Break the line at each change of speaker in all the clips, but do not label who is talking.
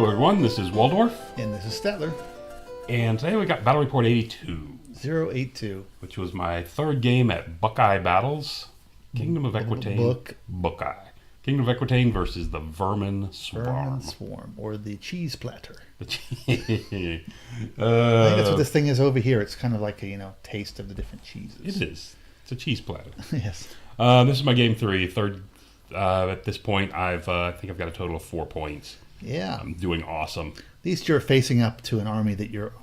everyone, this is Waldorf.
And this is Statler.
And today we got Battle Report 82.
082.
Which was my third game at Buckeye Battles. Kingdom of Equitaine. Buckeye. Kingdom of Equitaine versus the Vermin Swarm.
Vermin Swarm, or the cheese platter.
I
think that's what this thing is over here. It's kind of like a, taste of the different cheeses.
It is. It's a cheese platter.
Yes.
This is my game third. At this point, I think I've got a total of 4 points.
Yeah.
I'm doing awesome.
At least you're facing up to an army that your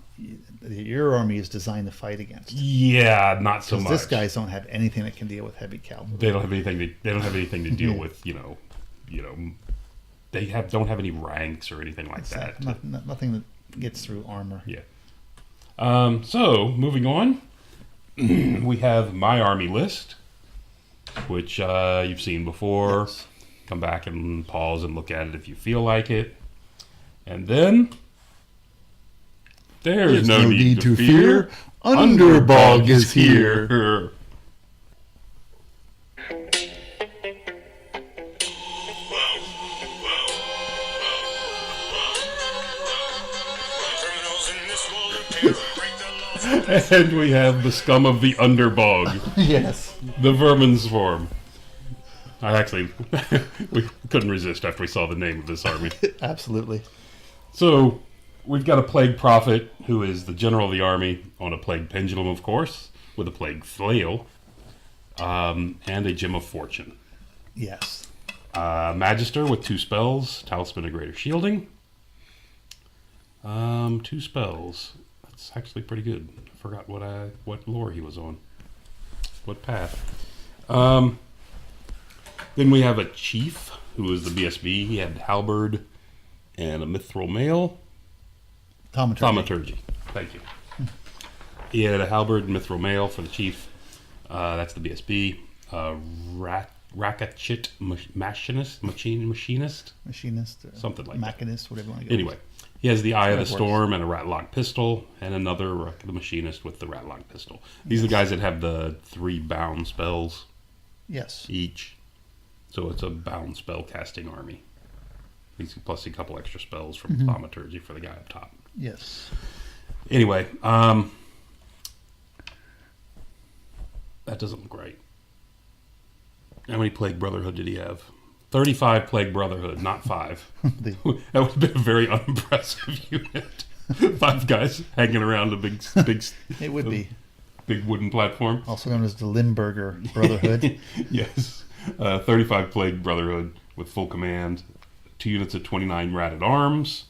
army is designed to fight against.
Yeah, not so much.
These guys don't have anything that can deal with heavy cavalry.
They don't have anything to deal with. They don't have any ranks or anything like that.
Nothing that gets through armor.
Yeah. So moving on, we have my army list, which you've seen before.
Yes.
Come back and pause and look at it if you feel like it, and then. There's no need to fear. Underbog is here. And we have the scum of the underbog.
Yes.
The Vermin Swarm. We couldn't resist after we saw the name of this army.
Absolutely.
So, we've got a Plague Prophet, who is the general of the army, on a Plague Pendulum, of course, with a Plague Flail, and a Gem of Fortune.
Yes.
Magister with 2 spells, Talisman of Greater Shielding. 2 spells. That's actually pretty good. I forgot what lore he was on. What path. Then we have a Chief, who is the BSB. He had Halberd and a Mithril Mail. Thaumaturgy. Thank you. He had a Halberd and Mithril Mail for the Chief. That's the BSB. Rakachit Machinist? Something like
Machinist,
that.
whatever you want to go
Anyway, he has the Eye of the Storm and a Ratlock Pistol, and another the Machinist with the Ratlock Pistol. These are the guys that have the 3 bound spells.
Yes.
Each. So it's a bound spell casting army. Plus a couple extra spells from Thaumaturgy for the guy up top.
Yes.
Anyway, that doesn't look right. How many Plague Brotherhood did he have? 35 Plague Brotherhood, not 5. That would have been a very unimpressive unit. 5 guys hanging around a big
It would be.
Big wooden platform.
Also known as the Limburger Brotherhood.
Yes. 35 Plague Brotherhood with full command. 2 units of 29 Ratted Arms.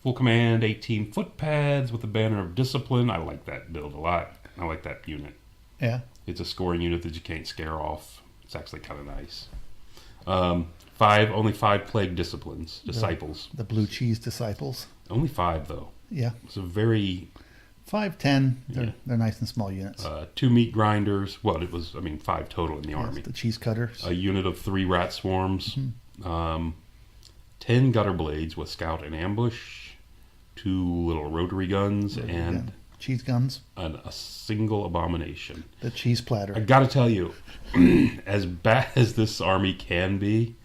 Full command, 18 footpads with a banner of discipline. I like that build a lot. I like that unit.
Yeah.
It's a scoring unit that you can't scare off. It's actually kind of nice. Only 5 plague disciplines, disciples.
The blue cheese disciples.
Only 5 though.
Yeah.
It's a very
5, 10. They're nice and small units.
2 meat grinders. Well, it was 5 total in the army.
The cheese cutters.
A unit of 3 rat swarms. 10 gutter blades with scout and ambush. 2 little rotary guns and
cheese guns.
And a single abomination.
The cheese platter.
I gotta tell you, as bad as this army can be,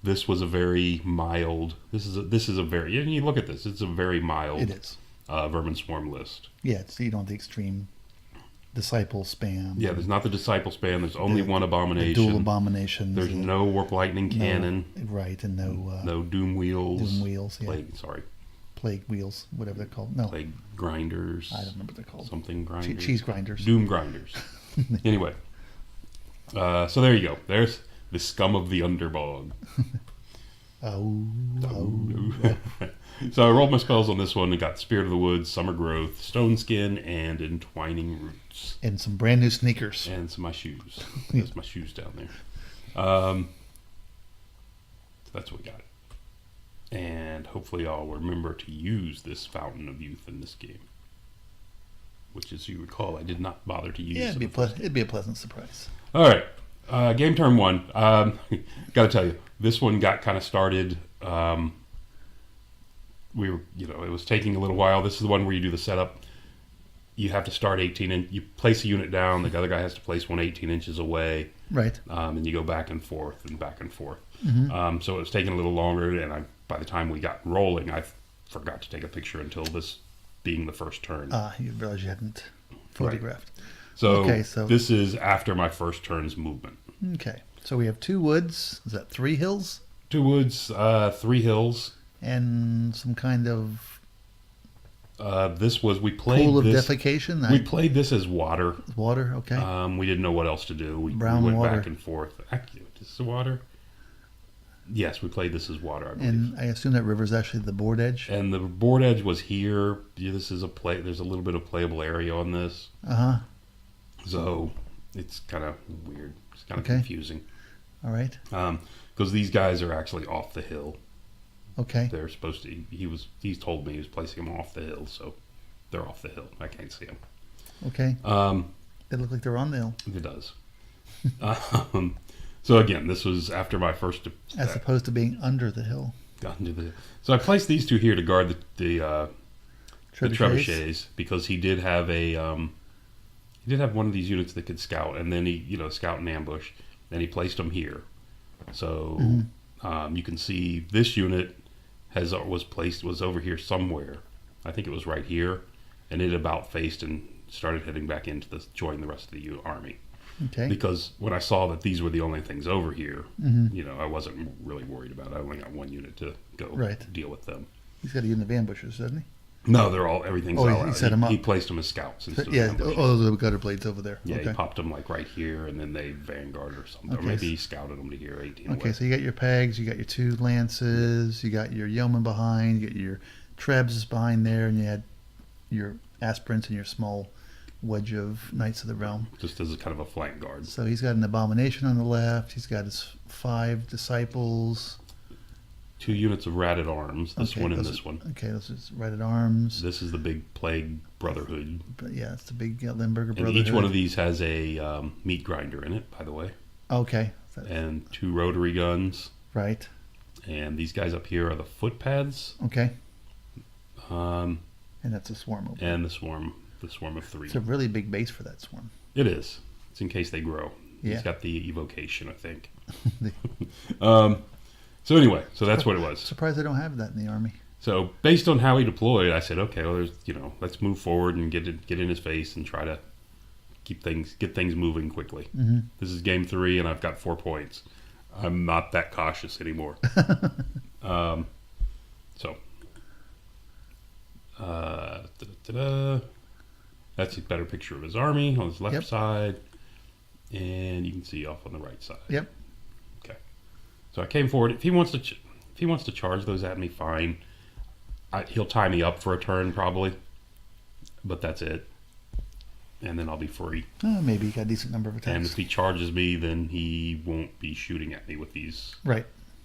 this was a very mild. This is a very. And you look at this; it's a very mild.
It is.
Vermin Swarm list.
Yeah, so you don't have the extreme disciple spam.
Yeah, there's not the disciple spam. There's only one abomination.
The dual abominations.
There's no warp lightning cannon.
Right, and
no doom wheels.
Doom wheels. Yeah.
Plague
wheels, whatever they're called. No.
Plague grinders.
I don't remember what they're called.
Something grinders.
Cheese grinders.
Doom grinders. Anyway. So there you go. There's the scum of the underbog. So I rolled my spells on this one and got Spirit of the Woods, Summer Growth, Stone Skin, and Entwining Roots.
And some brand new sneakers.
And some of my shoes. There's my shoes down there. So that's what we got. And hopefully I'll remember to use this Fountain of Youth in this game. Which, as you recall, I did not bother to use.
Yeah, it'd be a pleasant surprise.
All right. Game turn 1. Got to tell you, this one got kind of started. It was taking a little while. This is the one where you do the setup. You have to start 18 and you place a unit down. The other guy has to place one 18 inches away.
Right.
And you go back and forth and back and forth.
Mm-hmm.
So it was taking a little longer, and I by the time we got rolling, I forgot to take a picture until this being the first turn.
You realize you hadn't photographed.
Right. So this is after my first turn's movement.
Okay. So we have 2 woods. Is that 3 hills?
2 woods, 3 hills.
And some kind of
we played
pool of
this,
defecation?
We played this as water.
Water, okay.
We didn't know what else to do. We went back and forth. This is water? Yes, we played this as water, I believe.
And I assume that river's actually the board edge?
And the board edge was here. This is there's a little bit of playable area on this.
Uh-huh.
So it's kind of weird. It's kind of confusing.
All right.
Because these guys are actually off the hill.
Okay.
They're supposed to. He's told me he was placing them off the hill, so they're off the hill. I can't see them.
Okay. They look like they're on the hill.
It does. So again, this was after my first.
As opposed to being under the hill.
So I placed these 2 here to guard the trebuchets because he did have one of these units that could scout, and then he scout and ambush, and he placed them here. So you can see this unit was over here somewhere. I think it was right here, and it about faced and started heading back into join the rest of the army.
Okay.
Because when I saw that these were the only things over here, I wasn't really worried about it. I only got 1 unit to go deal with them.
He's got a unit of ambushers, doesn't he?
No, everything's all out.
He set them up.
He placed them as scouts instead of
ambushers. Those are the gutter blades over there.
Yeah, he popped them like right here, and then they vanguard or something.
Okay.
Or maybe he scouted them to here, 18 away.
Okay, so you got your pegs, you got your 2 lances, you got your yeoman behind, you got your trebs behind there, and you had your aspirants and your small wedge of Knights of the Realm.
Just as a kind of a flank guard.
So he's got an abomination on the left. He's got his 5 disciples.
2 units of ratted arms. This one and this one.
Okay, this is ratted arms.
This is the big plague brotherhood.
But yeah, it's the big Limburger brotherhood.
And each one of these has a meat grinder in it, by the way.
Okay.
And 2 rotary guns.
Right.
And these guys up here are the foot pads.
Okay. And that's a swarm over.
And the swarm of 3.
It's a really big base for that swarm.
It is. It's in case they grow.
Yeah.
He's got the evocation, I think. So anyway, that's what it was.
Surprised they don't have that in the army.
So based on how he deployed, I said, okay, well, let's move forward and get in his face and try to get things moving quickly. Mm-hmm. This is game 3, and I've got 4 points. I'm not that cautious anymore. That's a better picture of his army on his left side, and you can see off on the right side.
Yep.
Okay. So I came forward. If he wants to charge those at me, fine. He'll tie me up for a turn probably, but that's it. And then I'll be free.
Maybe he got a decent number of attacks.
And if he charges me, then he won't be shooting at me with these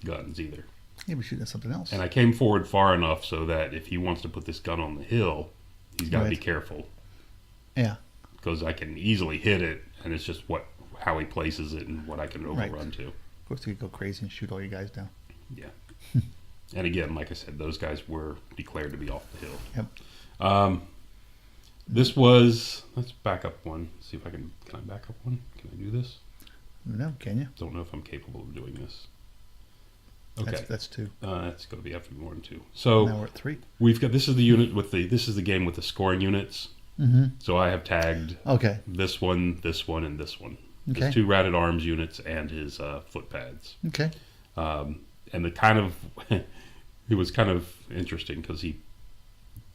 guns either.
He'll be shooting at something else.
And I came forward far enough so that if he wants to put this gun on the hill, he's got to be careful.
Yeah.
Because I can easily hit it, and it's just how he places it and what I can overrun to.
Of course, you could go crazy and shoot all you guys down.
Yeah. And again, like I said, those guys were declared to be off the hill.
Yep.
Let's back up one. See if can I back up one? Can I do this?
No, can you?
Don't know if I'm capable of doing this. Okay.
That's 2.
That's going to be after more than 2. So
now we're at 3.
This is the game with the scoring units.
Mm-hmm.
So I have tagged this one, and this one.
Okay.
His 2 ratted arms units and his foot pads.
Okay.
And it was kind of interesting because he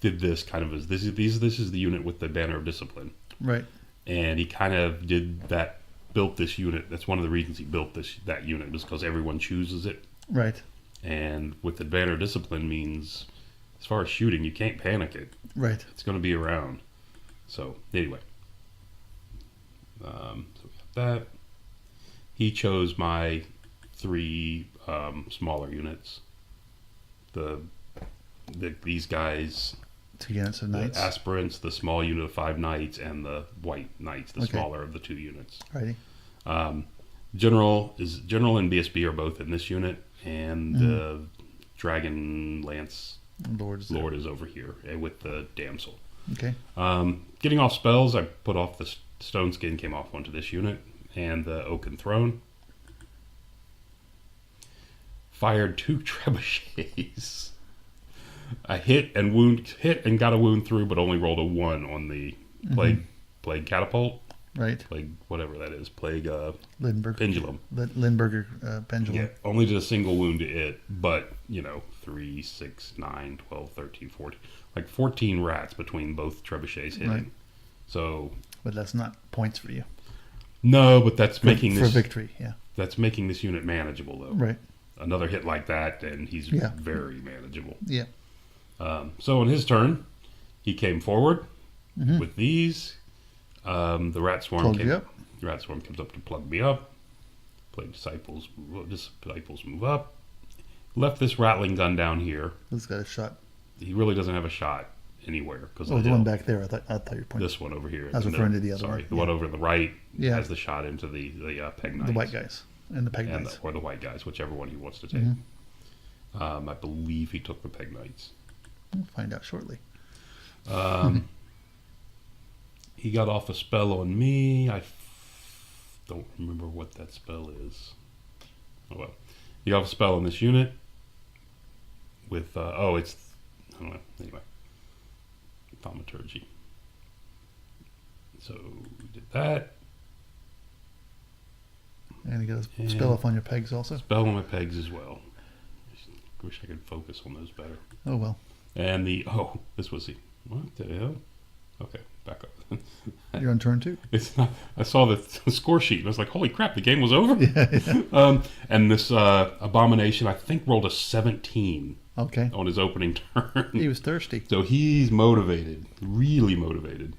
did this kind of as this is the unit with the banner of discipline.
Right.
And he kind of built this unit. That's one of the reasons he built that unit, was because everyone chooses it.
Right.
And with the banner of discipline means, as far as shooting, you can't panic it.
Right.
It's going to be around. So anyway, so we got that. He chose my 3 smaller units. These guys.
2 units of knights.
The aspirants, the small unit of 5 knights, and the white knights, the smaller of the 2 units.
Righty.
General and BSB are both in this unit, and the Dragon Lance Lord is over here with the damsel.
Okay.
Getting off spells, I put off the Stone Skin, came off onto this unit, and the Oaken Throne. fired 2 trebuchets. I hit and got a wound through, but only rolled a 1 on the plague catapult.
Right.
Plague, whatever that is. Plague
Lindbergh.
pendulum.
Lindbergh pendulum.
Yeah, only did a single wound to it, but, 3, 6, 9, 12, 13, 14. Like 14 rats between both trebuchets hitting.
Right.
So.
But that's not points for you.
No, but that's making
for
this.
victory, yeah.
That's making this unit manageable, though.
Right.
Another hit like that, and he's very manageable.
Yeah.
So on his turn, he came forward with these. The rat swarm The rat swarm comes up to plug me up. Plague disciples move up. Left this rattling gun down here.
This got a shot.
He really doesn't have a shot anywhere because
the one back there. I thought you were pointing.
This one over here.
I was referring to the other one.
Sorry, the one over the right has the shot into the peg knights.
The white guys and the peg knights,
or the white guys, whichever one he wants to take. I believe he took the peg knights.
We'll find out shortly.
He got off a spell on me. I don't remember what that spell is. Oh well. He got off a spell on this unit with, I don't know. Anyway. Thaumaturgy. So we did that.
And you got a spell off on your pegs also?
Spell on my pegs as well. Wish I could focus on those better.
Oh well.
And this was what the hell? Okay, back up.
You're on turn 2?
It's not. I saw the score sheet and I was like, holy crap, the game was over?
Yeah.
And this abomination, I think, rolled a 17 on his opening turn.
He was thirsty.
So he's motivated, really motivated.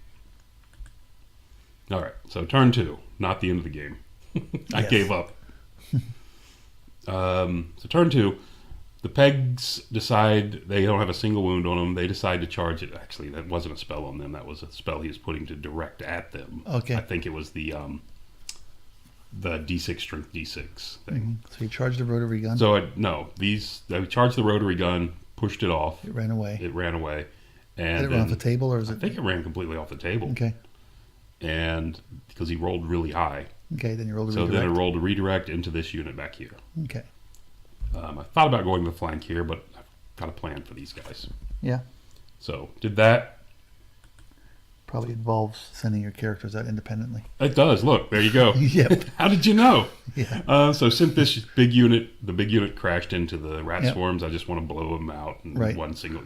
All right, so turn 2, not the end of the game. I gave up. So turn 2, the pegs decide they don't have a single wound on them. They decide to charge it. Actually, that wasn't a spell on them. That was a spell he was putting to direct at them.
Okay.
I think it was the D6 strength D6 thing.
So he charged the rotary gun.
So they charged the rotary gun, pushed it off.
It ran away.
And
did it run off the table, or is it?
I think it ran completely off the table.
Okay.
And because he rolled really high.
Okay, then you rolled a
redirect.
redirect.
So then I rolled a redirect into this unit back here.
Okay.
I thought about going to the flank here, but I've got a plan for these guys.
Yeah.
So did that.
Probably involves sending your characters out independently.
It does. Look, there you go.
Yep.
How did you know?
Yeah.
So since the big unit crashed into the rat swarms, I just want to blow them out in one single.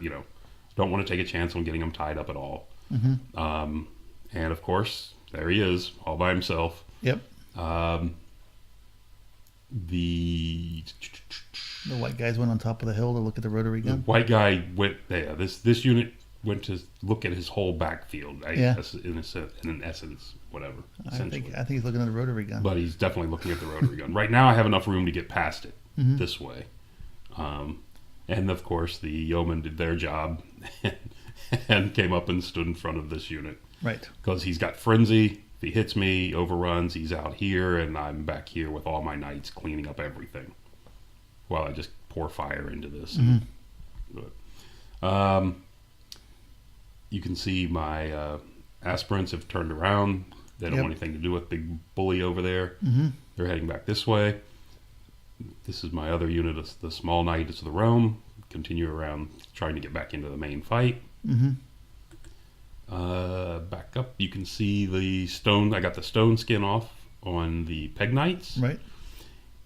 Don't want to take a chance on getting them tied up at all. And of course, there he is, all by himself.
Yep.
The
white guys went on top of the hill to look at the rotary gun.
The white guy went there. This unit went to look at his whole backfield. I guess, in essence, whatever.
I think he's looking at the rotary gun.
But he's definitely looking at the rotary gun. Right now, I have enough room to get past it this way. And of course, the yeomen did their job and came up and stood in front of this unit.
Right.
Because he's got frenzy. If he hits me, overruns, he's out here, and I'm back here with all my knights cleaning up everything while I just pour fire into this. You can see my aspirants have turned around. They don't want anything to do with Big Bully over there. They're heading back this way. This is my other unit, the small knight is the Rome. Continue around trying to get back into the main fight. Back up, you can see the stone. I got the stone skin off on the peg knights.
Right.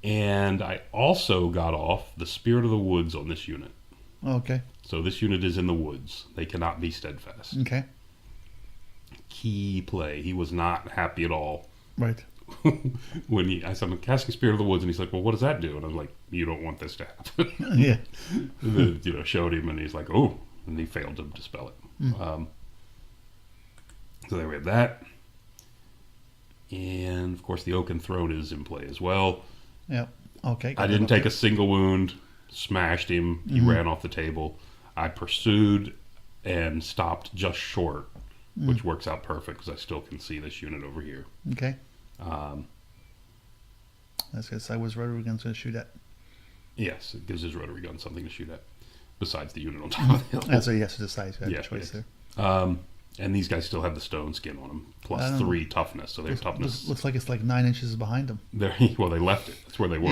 And I also got off the Spirit of the Woods on this unit.
Okay. So
this unit is in the woods. They cannot be steadfast.
Okay.
Key play. He was not happy at all.
Right.
When I said, I'm casting Spirit of the Woods, and he's like, well, what does that do? And I was like, you don't want this to happen.
Yeah.
And then, showed him, and he's like, oh, and he failed to dispel it. So there we have that. And, of course, the Oaken Throne is in play as well.
Yep. Okay.
I didn't take a single wound, smashed him. He ran off the table. I pursued and stopped just short, which works out perfect because I still can see this unit over here.
Okay. That's because I was rotary gun's going to shoot at.
Yes, it gives his rotary gun something to shoot at, besides the unit on top of the hill.
So he has to decide. You have a choice there.
And these guys still have the stone skin on them, plus 3 toughness. So their toughness
looks like it's like 9 inches behind them.
Well, they left it. That's where they were.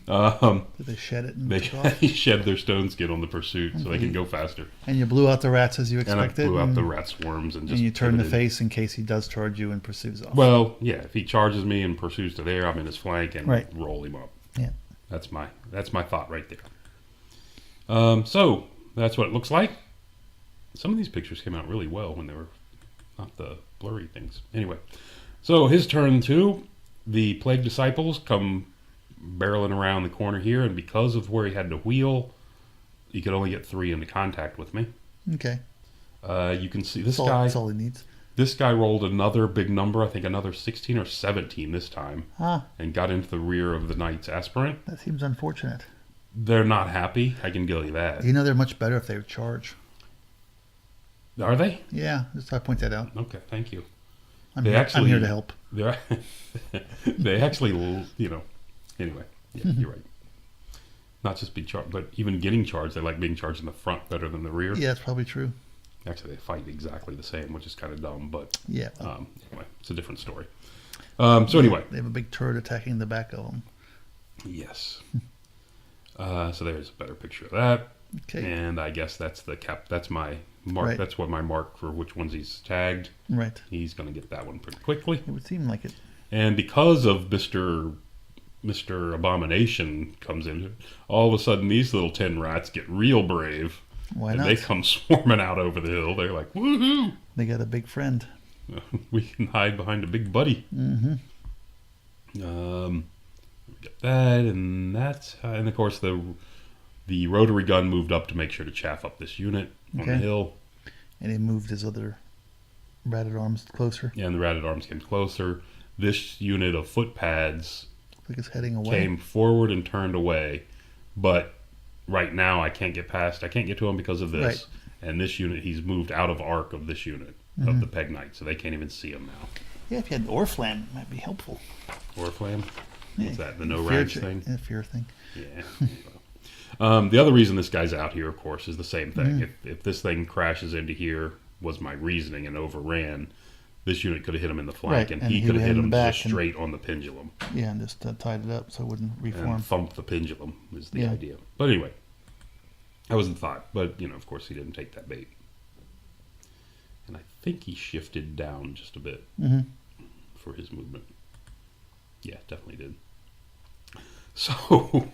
Yeah. Did they shed it? And
they shed their stone skin on the pursuit so they can go faster.
And you blew out the rats as you expected.
And I blew out the rat swarms and
you turn the face in case he does charge you and pursues off.
Well, yeah. If he charges me and pursues to there, I'm in his flank and roll him up.
Yeah.
That's my thought right there. So that's what it looks like. Some of these pictures came out really well when they were not the blurry things. Anyway, so his turn too. The plague disciples come barreling around the corner here, and because of where he had to wheel, he could only get 3 into contact with me.
Okay.
You can see this guy.
That's all he needs.
This guy rolled another big number, I think another 16 or 17 this time, and got into the rear of the knight's aspirant.
That seems unfortunate.
They're not happy, I can tell you that.
You know they're much better if they would charge.
Are they?
Yeah, just thought I'd point that out.
Okay, thank you.
I'm here to help.
They actually, anyway, yeah, you're right. Not just be charged, but even getting charged, they like being charged in the front better than the rear.
Yeah, that's probably true.
Actually, they fight exactly the same, which is kind of dumb, but
yeah.
Anyway, it's a different story. So anyway.
They have a big turret attacking the back of them.
Yes. So there's a better picture of that.
Okay.
And I guess that's that's my mark.
Right.
That's what my mark for which ones he's tagged.
Right.
He's going to get that one pretty quickly.
It would seem like it.
And because of Mr. Abomination comes in, all of a sudden these little 10 rats get real brave.
Why
and
not?
They come swarming out over the hill. They're like, woohoo!
They got a big friend.
We can hide behind a big buddy.
Mm-hmm.
We got that, and that's and of course the rotary gun moved up to make sure to chaff up this unit on the hill.
And he moved his other ratted arms closer.
Yeah, and the ratted arms came closer. This unit of foot pads
like it's heading away.
Came forward and turned away, but right now I can't get to him because of this.
Right.
And this unit, he's moved out of arc of this unit of the Peg Knight, so they can't even see him now.
Yeah, if you had Orflam, it might be helpful.
Orflam? What's that? The no
fear
rags thing?
Yeah, fear thing.
Yeah. The other reason this guy's out here, of course, is the same thing. If this thing crashes into here, was my reasoning, and overran, this unit could have hit him in the flank, and he could have hit him just straight on the pendulum.
Yeah, and just tied it up so it wouldn't reform.
And thumped the pendulum is the idea. But anyway, that was the thought. But, of course, he didn't take that bait. And I think he shifted down just a bit for his movement. Yeah, definitely did. So,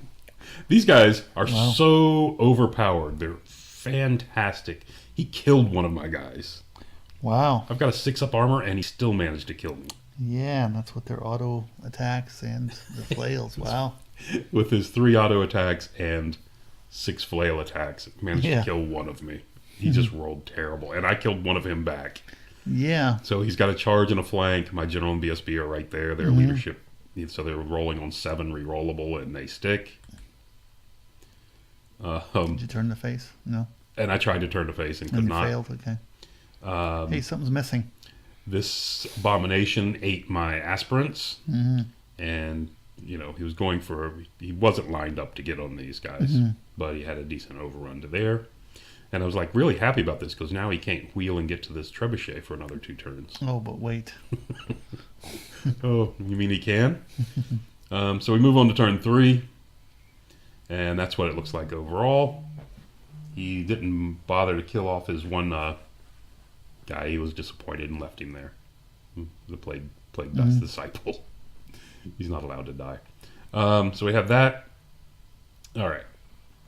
these guys are so overpowered. They're fantastic. He killed one of my guys.
Wow.
I've got a 6-up armor, and he still managed to kill me.
Yeah, and that's what their auto attacks and the flails. Wow.
With his 3 auto attacks and 6 flail attacks, managed to kill one of me. He just rolled terrible, and I killed one of him back.
Yeah.
So he's got a charge and a flank. My general and BSB are right there. Their leadership, so they're rolling on 7 rerollable, and they stick.
Did you turn the face? No.
And I tried to turn the face and could not.
Failed. Okay. Hey, something's missing.
This abomination ate my aspirants, and he was going for. He wasn't lined up to get on these guys, but he had a decent overrun to there. And I was like really happy about this because now he can't wheel and get to this trebuchet for another 2 turns.
Oh, but wait.
Oh, you mean he can? So we move on to turn 3, and that's what it looks like overall. He didn't bother to kill off his one guy. He was disappointed and left him there. The plague dust disciple. He's not allowed to die. So we have that. All right.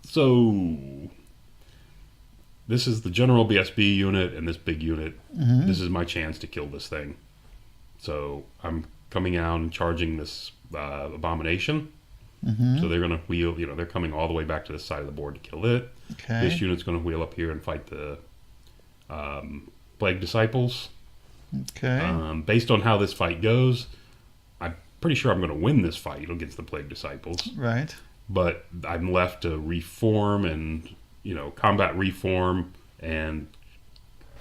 So this is the general BSB unit and this big unit. This is my chance to kill this thing. So I'm coming out and charging this abomination. So they're going to wheel, they're coming all the way back to this side of the board to kill it.
Okay.
This unit's going to wheel up here and fight the Plague Disciples.
Okay.
Based on how this fight goes, I'm pretty sure I'm going to win this fight against the Plague Disciples.
Right.
But I'm left to reform and, combat reform and,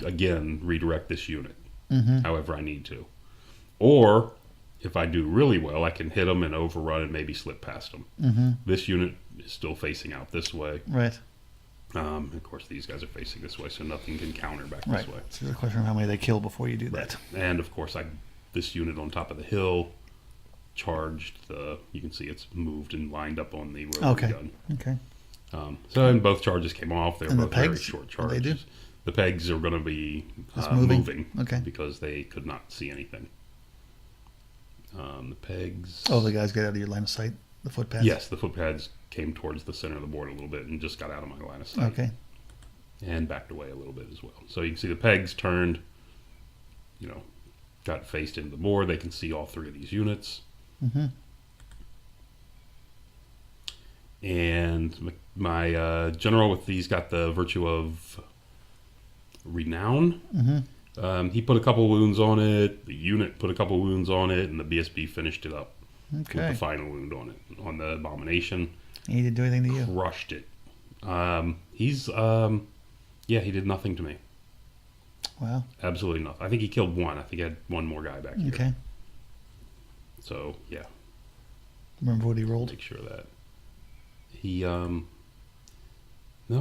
again, redirect this unit however I need to. Or, if I do really well, I can hit them and overrun and maybe slip past them. This unit is still facing out this way.
Right.
Of course, these guys are facing this way, so nothing can counter back
Right.
this way.
So the question of how many they kill before you do that.
And of course, this unit on top of the hill charged you can see it's moved and lined up on the rotary gun.
Okay.
So and both charges came off. They were
And the
both very
pegs,
short
what
charges.
they do?
The pegs are going to be
Just moving?
moving,
Okay.
because they could not see anything. The pegs.
Oh, the guys get out of your line of sight. The footpads.
Yes, the footpads came towards the center of the board a little bit and just got out of my line of sight.
Okay.
And backed away a little bit as well. So you can see the pegs turned, got faced into the board. They can see all three of these units.
Mm-hmm.
And my general with these got the virtue of renown.
Mm-hmm.
He put a couple wounds on it. The unit put a couple wounds on it, and the BSB finished it up with
Okay.
the final wound on it. On the abomination,
He didn't do anything to you.
crushed it. He did nothing to me.
Wow.
Absolutely nothing. I think he killed one. I think he had one more guy back here.
Okay.
So yeah,
Remember what he rolled?
make sure of that he. No,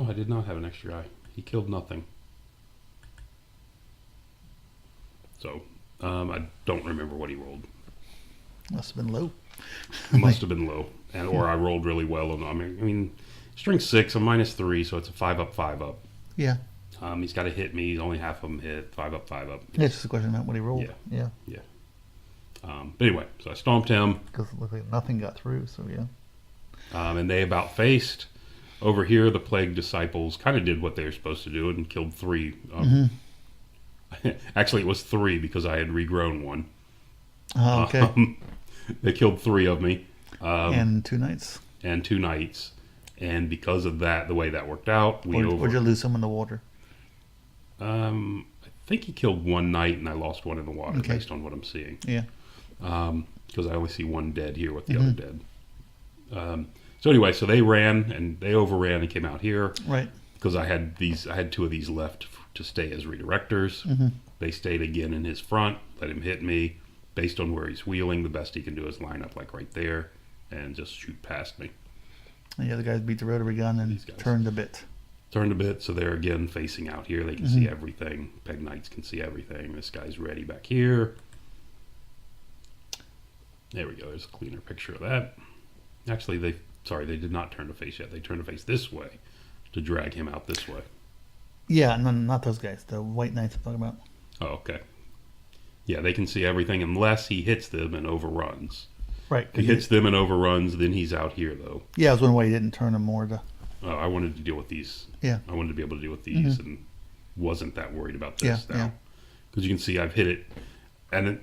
I did not have an extra guy. He killed nothing. So I don't remember what he rolled.
Must have been low.
Must have been low, or I rolled really well on. I mean, string 6. I'm -3, so it's a 5 up, 5 up.
Yeah.
He's got to hit me. Only half of them hit. 5 up, 5 up.
Yeah, it's just a question about what he rolled.
Yeah.
Yeah.
But anyway, so I stomped him,
Because it looked like nothing got through, so yeah.
and they about faced. Over here, the plague disciples kind of did what they were supposed to do and killed 3. Actually, it was 3 because I had regrown one.
Oh, okay.
They killed 3 of me.
And 2 nights.
And 2 knights. And because of that, the way that worked out,
Or you lose some in the water?
I think he killed 1 knight, and I lost 1 in the water,
Okay.
based on what I'm seeing.
Yeah.
Because I only see 1 dead here with the other dead. So anyway, so they ran, and they overran and came out here.
Right.
Because I had 2 of these left to stay as redirectors. They stayed again in his front, let him hit me. Based on where he's wheeling, the best he can do is line up like right there and just shoot past me.
And the other guys beat the rotary gun and
These guys.
turned a bit.
Turned a bit, so they're again facing out here. They can see everything. Peg Knights can see everything. This guy's ready back here. There we go. There's a cleaner picture of that. Actually, they did not turn to face yet. They turned to face this way to drag him out this way.
Yeah, no, not those guys. The white knights I'm talking about.
Oh, okay. Yeah, they can see everything unless he hits them and overruns.
Right.
If he hits them and overruns, then he's out here, though.
Yeah, I was wondering why you didn't turn them more to...
I wanted to deal with these.
Yeah.
I wanted to be able to deal with these and wasn't that worried about this
Yeah,
now. Because you can see I've hit it. And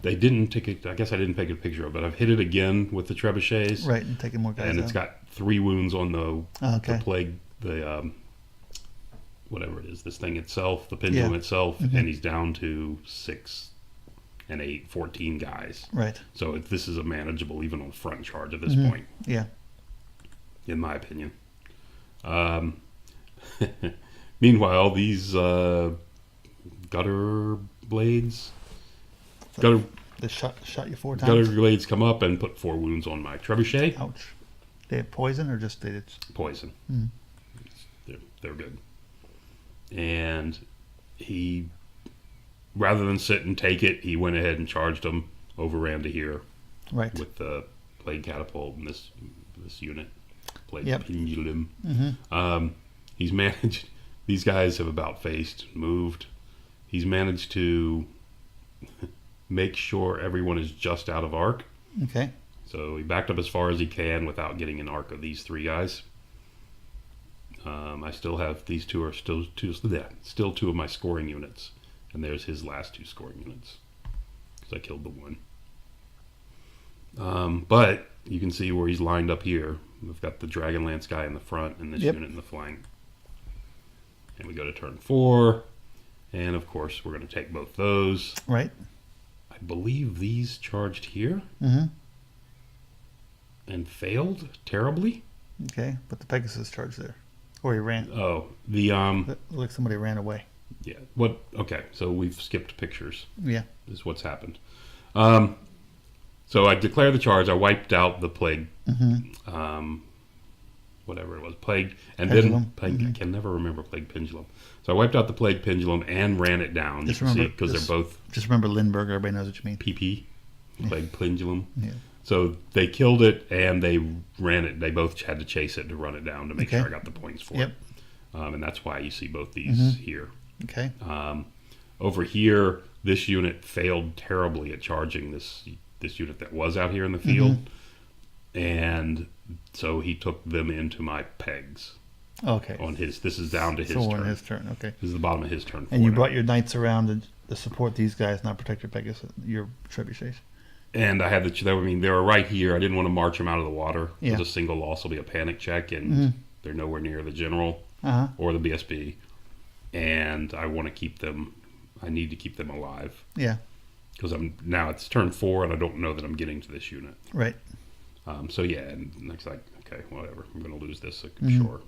they didn't take it. I guess I didn't take a picture of it. I've hit it again with the trebuchets.
Right, and taking more guys
And
out.
it's got 3 wounds on the
okay.
plague, whatever it is, this thing itself, the pendulum itself, and he's down to 6 and 8, 14 guys.
Right.
So this is a manageable, even on front charge at this point,
Yeah.
in my opinion. Meanwhile, these gutter blades, gutter
They shot you 4
gutter
times?
blades come up and put 4 wounds on my trebuchet.
Ouch. They had poison or just they did...
Poison.
Mm.
They're good. And he, rather than sit and take it, he went ahead and charged them, overran to here
Right.
with the plague catapult and this unit, plague
Yep.
pendulum.
Mm-hmm.
He's managed. These guys have about faced, moved. He's managed to make sure everyone is just out of arc.
Okay.
So he backed up as far as he can without getting an arc of these 3 guys. I still have these 2 are still 2 of my scoring units, and there's his last 2 scoring units because I killed the 1. But you can see where he's lined up here. We've got the Dragonlance guy in the front and this unit in the flank. And we go to turn 4, and of course we're going to take both those.
Right.
I believe these charged here
Mm-hmm.
and failed terribly.
Okay, but the Pegasus charged there. Or he ran.
Oh, the
It looked like somebody ran away.
yeah. What? Okay, so we've skipped pictures.
Yeah.
Is what's happened. So I declare the charge. I wiped out the plague whatever it was, plague, and
Pendulum.
then plague. I can never remember plague pendulum. So I wiped out the plague pendulum and ran it down.
Just
you can see
remember
because
this-
they're both
Just remember Lindbergh. Everybody knows what you mean.
PP, plague pendulum.
Yeah.
So they killed it and they ran it. They both had to chase it to run it down to make
Okay.
sure I got the points for
Yep.
it. And that's why you see both these here.
Okay.
Over here, this unit failed terribly at charging this unit that was out here in the field, and so he took them into my pegs.
Okay.
On his, this is down to his
So
turn.
on his turn. Okay.
This is the bottom of his turn.
And you
now.
brought your knights around to support these guys, not protect your Pegasus, your trebuchets.
And I had I mean, they were right here. I didn't want to march them out of the water.
Yeah.
Because a single loss will be a panic check, and they're nowhere near the general or the BSB. And I want to keep them. I need to keep them alive.
Yeah.
Because now it's turn 4, and I don't know that I'm getting to this unit.
Right.
So yeah, and it's like, okay, whatever. I'm going to lose this, sure.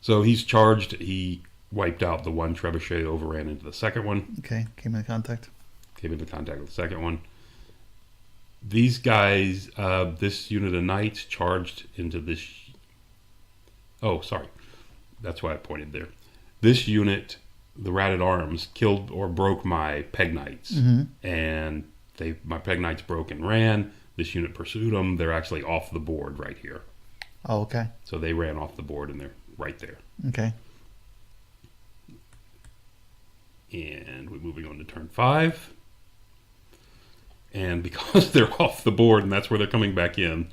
So he's charged. He wiped out the one trebuchet, overran into the second one.
Okay. Came into contact.
Came into contact with the second one. These guys, this unit of knights charged into this. Oh, sorry. That's why I pointed there. This unit, the Rat at Arms, killed or broke my peg knights. And my peg knights broke and ran. This unit pursued them. They're actually off the board right here.
Oh, okay.
So they ran off the board and they're right there.
Okay.
And we're moving on to turn 5. And because they're off the board and that's where they're coming back in,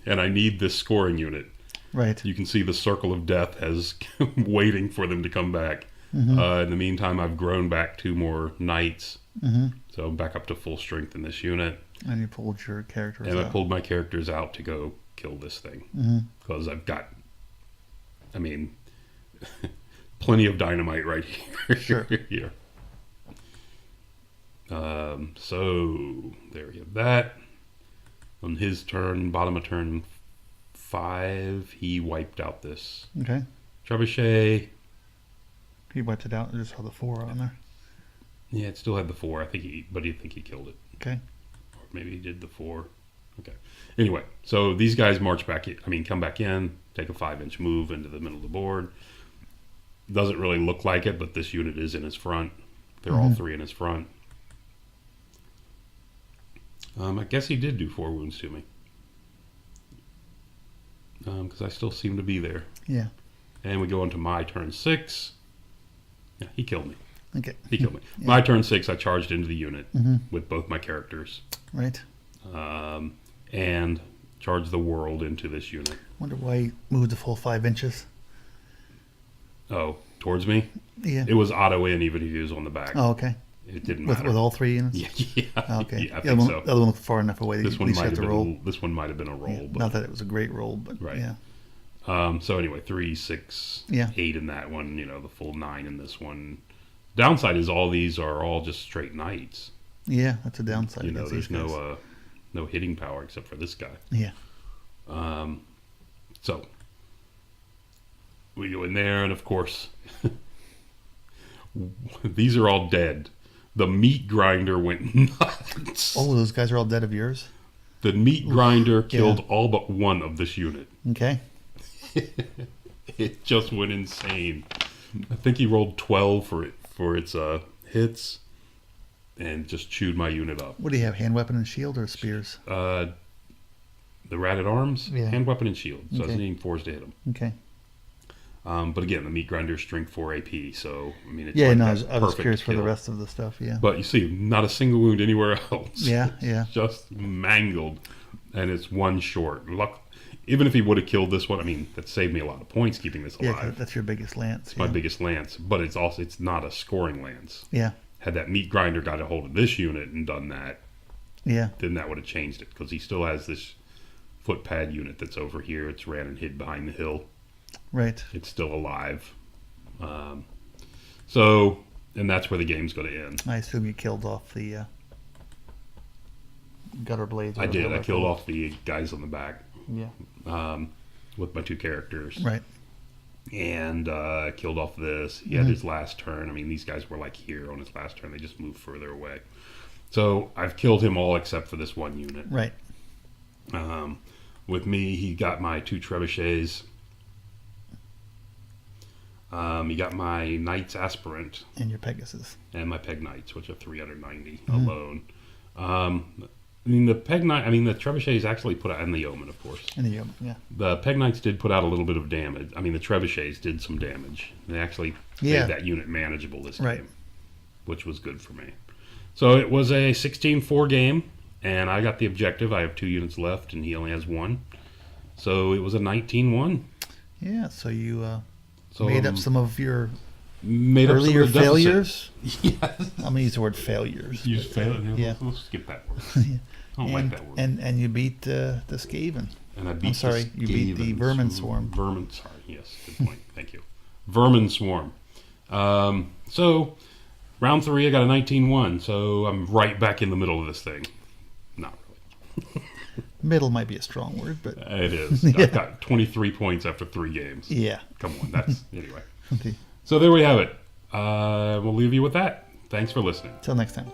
and I need this scoring unit.
Right.
You can see the circle of death as waiting for them to come back. In the meantime, I've grown back 2 more knights. So I'm back up to full strength in this unit.
And you pulled your characters
And
out.
I pulled my characters out to go kill this thing. Because I've got, I mean, plenty of dynamite right here.
Sure.
Here. So there you have that. On his turn, bottom of turn 5, he wiped out this
Okay.
trebuchet.
He wiped it out and just saw the 4 on there.
Yeah, it still had the 4. I think he killed it.
Okay.
Or maybe he did the 4. Okay. Anyway, so these guys march back in. I mean, come back in, take a 5-inch move into the middle of the board. Doesn't really look like it, but this unit is in his front. They're all 3 in his front. I guess he did do 4 wounds to me. Because I still seem to be there.
Yeah.
And we go into my turn 6. Yeah, he killed me.
Okay.
He killed me.
Yeah.
My turn 6, I charged into the unit with both my characters.
Right.
And charged the world into this unit.
Wonder why he moved the full 5 inches.
Oh, towards me?
Yeah.
It was auto in even if he was on the back.
Oh, okay.
It didn't
With
matter.
all 3 units?
Yeah.
Oh, okay.
Yeah, I
the, other
think
one,
so.
the other one looked far enough away that
This
you
one
at least
might
have
have
to
been
roll.
this one might have been a roll.
Yeah.
But,
Not that it was a great roll, but
Right.
yeah.
so anyway, 3, 6,
Yeah.
8 in that one, the full 9 in this one. Downside is all these are all just straight knights.
Yeah, that's a downside. against
There's
these guys.
no hitting power except for this guy.
Yeah.
So we go in there, and of course, these are all dead. The meat grinder went nuts.
Oh, those guys are all dead of yours?
The meat grinder killed all but one of this unit.
Okay.
It just went insane. I think he rolled 12 for its hits, and just chewed my unit up.
What do you have, hand weapon and shield or spears?
The Rat at Arms,
Yeah.
hand weapon and shield. So I was
Okay.
needing 4s to hit him.
Okay.
But again, the meat grinder strength 4 AP, so I mean, it's
Yeah,
like
no, I
that
was
perfect
curious for the
kill.
rest of the stuff, yeah.
But you see, not a single wound anywhere else.
Yeah, yeah.
Just mangled, and it's one short. Even if he would have killed this one, I mean, that saved me a lot of points keeping this
Yeah,
alive.
'cause that's your biggest lance.
It's my biggest lance, but it's not a scoring lance.
Yeah,
Had that meat grinder got a hold of this unit and done that,
yeah.
then that would have changed it, because he still has this foot pad unit that's over here. It's ran and hid behind the hill.
Right.
It's still alive. So, and that's where the game's going to end.
I assume you killed off the gutter blades. or
I did.
whatever
I
they're
killed
called.
off the guys on the back
Yeah.
with my 2 characters.
Right.
And killed off this. He had his last turn. I mean, these guys were like here on his last turn. They just moved further away. So I've killed him all except for this one unit.
Right.
With me, he got my 2 trebuchets. He got my Knights Aspirant.
And your Pegasus.
And my Peg Knights, which are 390 alone. The trebuchets actually put out, and the Yeoman, of course.
And the Yeoman, yeah.
The Peg Knights did put out a little bit of damage. The trebuchets did some damage. They actually made that unit manageable this game, which was good for me. So it was a 16-4 game, and I got the objective. I have 2 units left, and he only has 1. So it was a 19-1.
Yeah, so you made up some of your earlier
up some
failures.
Yes.
I'm going to use the word failures.
Use failure?
Yeah.
We'll skip that word.
Yeah.
I don't like that word.
And you beat the Skaven.
And I beat
I'm sorry, you beat the Vermin Swarm.
Sorry, yes, good point. Thank you. Vermin Swarm. So, round 3, I got a 19-1, so I'm right back in the middle of this thing. Not really.
Middle might be a strong word, but...
It is. I've got 23 points after 3 games.
Yeah.
Come on, that's... Anyway.
Okay.
So there we have it. We'll leave you with that. Thanks for listening.
Till next time.